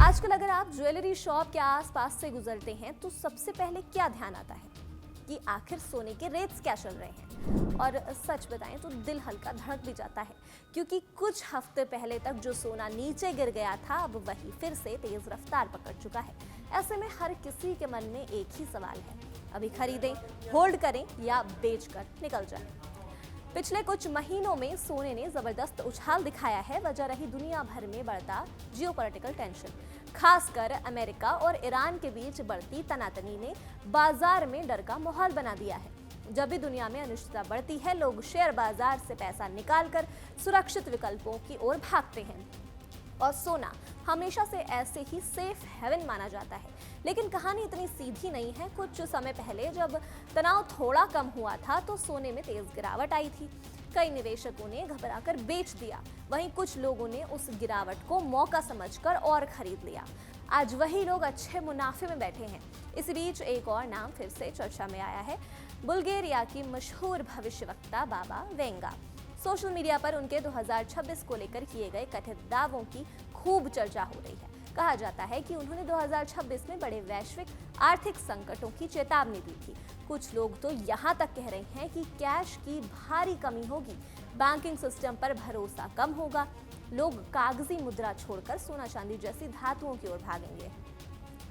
आजकल अगर आप ज्वेलरी शॉप के आसपास से गुजरते हैं तो सबसे पहले क्या ध्यान आता है कि आखिर सोने के रेट्स क्या चल रहे हैं। और सच बताएं तो दिल हल्का धड़क भी जाता है, क्योंकि कुछ हफ्ते पहले तक जो सोना नीचे गिर गया था अब वही फिर से तेज रफ्तार पकड़ चुका है। ऐसे में हर किसी के मन में एक ही सवाल है, अभी खरीदें, होल्ड करें या बेचकर निकल जाएं। पिछले कुछ महीनों में सोने ने जबरदस्त उछाल दिखाया है। वजह रही दुनिया भर में बढ़ता जियोपॉलिटिकल टेंशन। खासकर अमेरिका और ईरान के बीच बढ़ती तनातनी ने बाजार में डर का माहौल बना दिया है। जब भी दुनिया में अनिश्चितता बढ़ती है, लोग शेयर बाजार से पैसा निकालकर सुरक्षित विकल्पों की ओर भागते हैं और सोना हमेशा से ऐसे ही सेफ हेवन माना जाता है। लेकिन कहानी इतनी सीधी नहीं है। कुछ समय पहले जब तनाव थोड़ा कम हुआ था तो सोने में तेज गिरावट आई थी। कई निवेशकों ने घबराकर बेच दिया, वहीं कुछ लोगों ने उस गिरावट को मौका समझकर और खरीद लिया। आज वही लोग अच्छे मुनाफे में बैठे हैं। इस बीच एक और नाम फिर से चर्चा में आया है, बुल्गारिया की मशहूर भविष्यवक्ता बाबा वेंगा। सोशल मीडिया पर उनके 2026 को लेकर किए गए कथित दावों की खूब चर्चा हो रही है। कहा जाता है कि उन्होंने 2026 में बड़े वैश्विक आर्थिक संकटों की चेतावनी दी थी। कुछ लोग तो यहाँ तक कह रहे हैं कि कैश की भारी कमी होगी, बैंकिंग सिस्टम पर भरोसा कम होगा, लोग कागजी मुद्रा छोड़कर सोना चांदी जैसी धातुओं की ओर भागेंगे।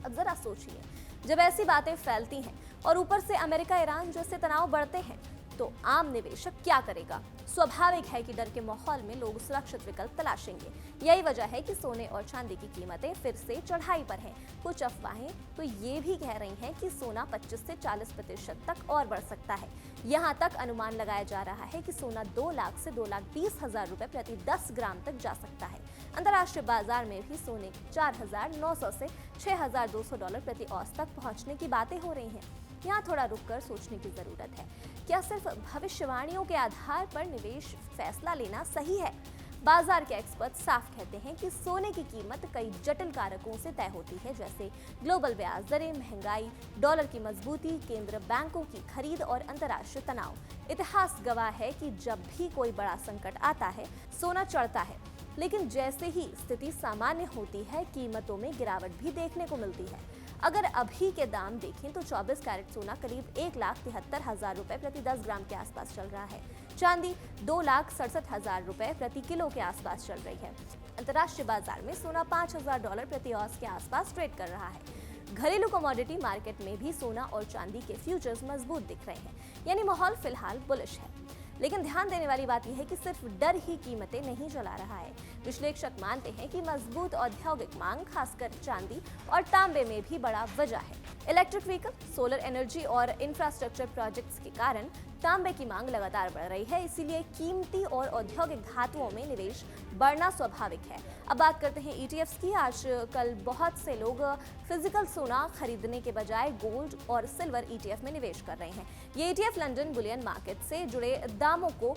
अब जरा सोचिए, जब ऐसी बातें फैलती हैं और ऊपर से अमेरिका ईरान जैसे तनाव बढ़ते हैं तो आम निवेशक क्या करेगा? स्वाभाविक है कि डर के माहौल में लोग सुरक्षित विकल्प तलाशेंगे। यही वजह है कि सोने और चांदी की कीमतें फिर से चढ़ाई पर हैं। कुछ अफवाहें तो ये भी कह रही हैं कि सोना 25 से 40% तक और बढ़ सकता है। यहाँ तक अनुमान लगाया जा रहा है कि सोना 2 लाख से 2,20,000 रुपए प्रति 10 ग्राम तक जा सकता है। अंतर्राष्ट्रीय बाजार में भी सोने 4,900 से 6,200 डॉलर प्रति औंस तक पहुँचने की बातें हो रही हैं। यहाँ थोड़ा रुककर सोचने की जरूरत है, क्या सिर्फ भविष्यवाणियों के आधार पर निवेश फैसला लेना सही है? बाजार के एक्सपर्ट साफ कहते हैं कि सोने की कीमत कई जटिल कारकों से तय होती है, जैसे ग्लोबल ब्याज दरें, महंगाई, डॉलर की मजबूती, केंद्र बैंकों की खरीद और अंतर्राष्ट्रीय तनाव। इतिहास गवाह है कि जब भी कोई बड़ा संकट आता है, सोना चढ़ता है, लेकिन जैसे ही स्थिति सामान्य होती है, कीमतों में गिरावट भी देखने को मिलती है। अगर अभी के दाम देखें तो 24 कैरेट सोना करीब 1,73,000 रुपए प्रति 10 ग्राम के आसपास चल रहा है। चांदी 2,67,000 रुपए प्रति किलो के आसपास चल रही है। अंतर्राष्ट्रीय बाजार में सोना 5,000 डॉलर प्रति औंस के आसपास ट्रेड कर रहा है। घरेलू कमोडिटी मार्केट में भी सोना और चांदी के फ्यूचर्स मजबूत दिख रहे हैं, यानी माहौल फिलहाल बुलिश है। लेकिन ध्यान देने वाली बात यह है कि सिर्फ डर ही कीमतें नहीं चला रहा है। विश्लेषक मानते हैं कि मजबूत औद्योगिक मांग, खासकर चांदी और तांबे में भी बड़ा वजह है। इलेक्ट्रिक व्हीकल, सोलर एनर्जी और इंफ्रास्ट्रक्चर प्रोजेक्ट्स के कारण तांबे की मांग लगातार बढ़ रही है, इसीलिए कीमती और औद्योगिक धातुओं में निवेश बढ़ना स्वाभाविक है। अब बात करते हैं ETFs की। आजकल बहुत से लोग फिजिकल सोना खरीदने के बजाय गोल्ड और सिल्वर ETF में निवेश कर रहे हैं। ये ETF लंदन बुलियन मार्केट से जुड़े दामों को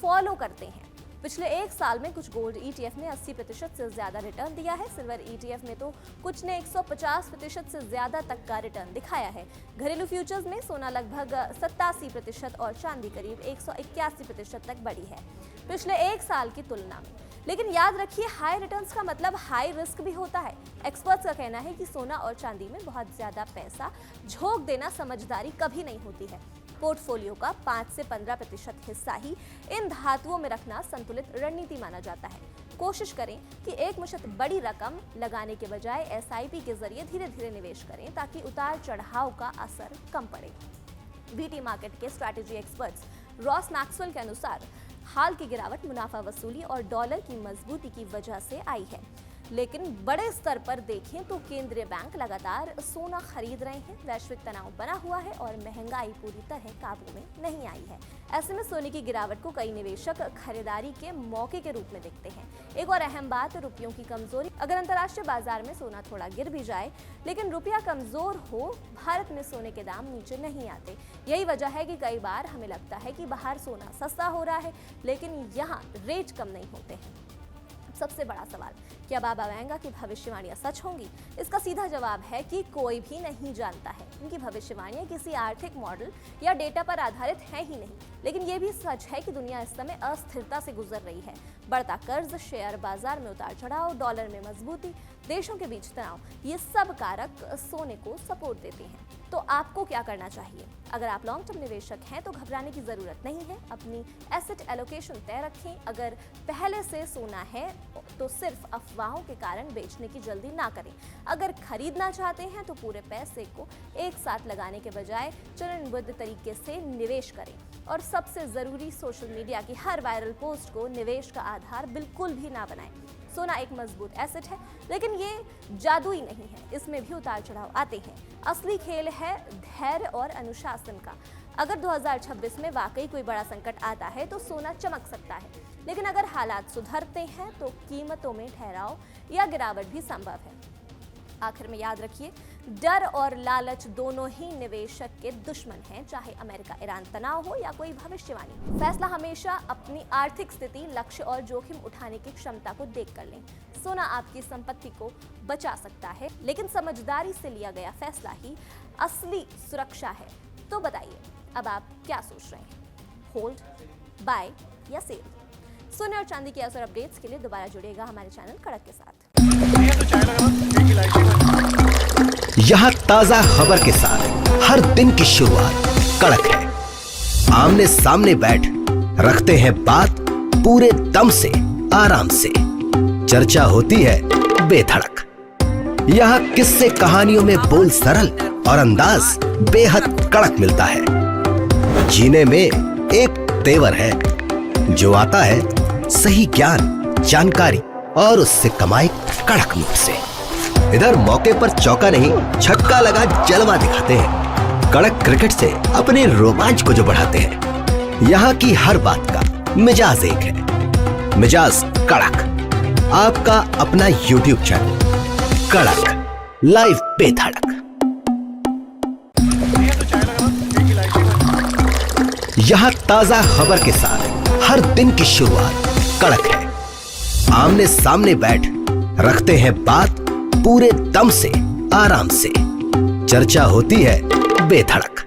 फॉलो करते हैं। पिछले एक साल में कुछ गोल्ड ETF ने 80% से ज्यादा रिटर्न दिया है। सिल्वर ETF में तो कुछ ने 150% से ज्यादा तक का रिटर्न दिखाया है। घरेलू फ्यूचर्स में सोना लगभग 87% और चांदी करीब 181% तक बढ़ी है पिछले एक साल की तुलना में। लेकिन याद रखिए, हाई रिटर्न्स का मतलब हाई रिस्क भी होता है। एक्सपर्ट्स का कहना है कि सोना और चांदी में बहुत ज्यादा पैसा झोंक देना समझदारी कभी नहीं होती है। पोर्टफोलियो का 5 से 15% हिस्सा ही इन धातुओं में रखना संतुलित रणनीति माना जाता है। कोशिश करें कि एक मुश्त बड़ी रकम लगाने के बजाय SIP के जरिए धीरे धीरे निवेश करें, ताकि उतार चढ़ाव का असर कम पड़े। VT मार्केट के स्ट्रैटेजी एक्सपर्ट्स रॉस मैक्सवेल के अनुसार हाल की गिरावट मुनाफा वसूली और डॉलर की मजबूती की वजह से आई है। लेकिन बड़े स्तर पर देखें तो केंद्रीय बैंक लगातार सोना खरीद रहे हैं। वैश्विक तनाव बना हुआ है और महंगाई पूरी तरह काबू में नहीं आई है। ऐसे में सोने की गिरावट को कई निवेशक खरीदारी के मौके के रूप में देखते हैं। एक और अहम बात, रुपयों की कमजोरी। अगर अंतर्राष्ट्रीय बाजार में सोना थोड़ा गिर भी जाए, लेकिन रुपया कमजोर हो, भारत में सोने के दाम नीचे नहीं आते। यही वजह है कि कई बार हमें लगता है कि बाहर सोना सस्ता हो रहा है, लेकिन यहाँ रेट कम नहीं होते हैं। सबसे बड़ा सवाल, क्या बाबा वेंगा की भविष्यवाणियां सच होंगी? इसका सीधा जवाब है कि कोई भी नहीं जानता है। उनकी भविष्यवाणियां किसी आर्थिक मॉडल या डेटा पर आधारित है ही नहीं। लेकिन ये भी सच है कि दुनिया इस समय अस्थिरता से गुजर रही है। बढ़ता कर्ज, शेयर बाजार में उतार चढ़ाव, डॉलर में मजबूती, देशों के बीच तनाव, ये सब कारक सोने को सपोर्ट देते हैं। तो आपको क्या करना चाहिए? अगर आप लॉन्ग टर्म निवेशक हैं तो घबराने की जरूरत नहीं है। अपनी एसेट एलोकेशन तय रखें। अगर पहले से सोना है तो सिर्फ अफवाहों के कारण बेचने की जल्दी ना करें। अगर खरीदना चाहते हैं तो पूरे पैसे को एक साथ लगाने के बजाय चरणबद्ध तरीके से निवेश करें। और सबसे जरूरी, सोशल मीडिया की हर वायरल पोस्ट को निवेश का आधार बिल्कुल भी ना बनाएं। सोना एक मजबूत एसेट है, लेकिन ये जादुई नहीं है। इसमें भी उतार चढ़ाव आते हैं। असली खेल है धैर्य और अनुशासन का। अगर 2026 में वाकई कोई बड़ा संकट आता है तो सोना चमक सकता है, लेकिन अगर हालात सुधरते हैं तो कीमतों में ठहराव या गिरावट भी संभव है। आखिर में याद रखिए, डर और लालच दोनों ही निवेशक के दुश्मन हैं, चाहे अमेरिका ईरान तनाव हो या कोई भविष्यवाणी। फैसला हमेशा अपनी आर्थिक स्थिति, लक्ष्य और जोखिम उठाने की क्षमता को देखकर लें। सोना आपकी संपत्ति को बचा सकता है, लेकिन समझदारी से लिया गया फैसला ही असली सुरक्षा है। तो बताइए, अब आप क्या सोच रहे हैं? होल्ड, बाय या सेल? सोने और चांदी की असर अपडेट्स के लिए दोबारा जुड़िएगा हमारे चैनल कड़क के साथ। यहाँ ताजा खबर के साथ हर दिन की शुरुआत कड़क है। आमने सामने बैठ रखते हैं बात पूरे दम से, आराम से। चर्चा होती है बेधड़क। यहाँ किस्से कहानियों में बोल सरल और अंदाज बेहद कड़क मिलता है। जीने में एक तेवर है जो आता है सही ज्ञान, जानकारी और उससे कमाई कड़क नोट से। इधर मौके पर चौका नहीं, छक्का लगा जलवा दिखाते हैं। कड़क क्रिकेट से अपने रोमांच को जो बढ़ाते हैं। यहाँ की हर बात का मिजाज एक है, मिजाज कड़क। आपका अपना YouTube चैनल कड़क, लाइव बेधड़क। यहाँ ताजा खबर के साथ हर दिन की शुरुआत कड़क है। आमने सामने बैठ रखते हैं बात पूरे दम से, आराम से। चर्चा होती है बेधड़क।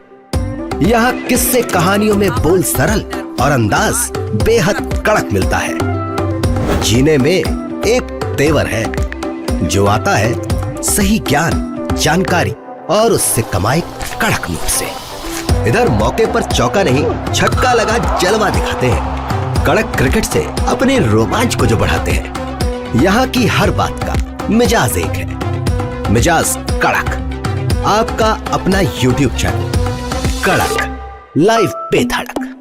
यहाँ किस्से कहानियों में बोल सरल और अंदाज बेहद कड़क मिलता है। जीने में एक तेवर है जो आता है सही ज्ञान, जानकारी और उससे कमाई कड़क नोट से। इधर मौके पर चौका नहीं, छक्का लगा जलवा दिखाते हैं। कड़क क्रिकेट से अपने रोमांच को जो बढ़ाते हैं। यहाँ की हर बात का मिजाज एक है, मिजाज कड़क। आपका अपना YouTube चैनल कड़क, लाइव बेधड़क।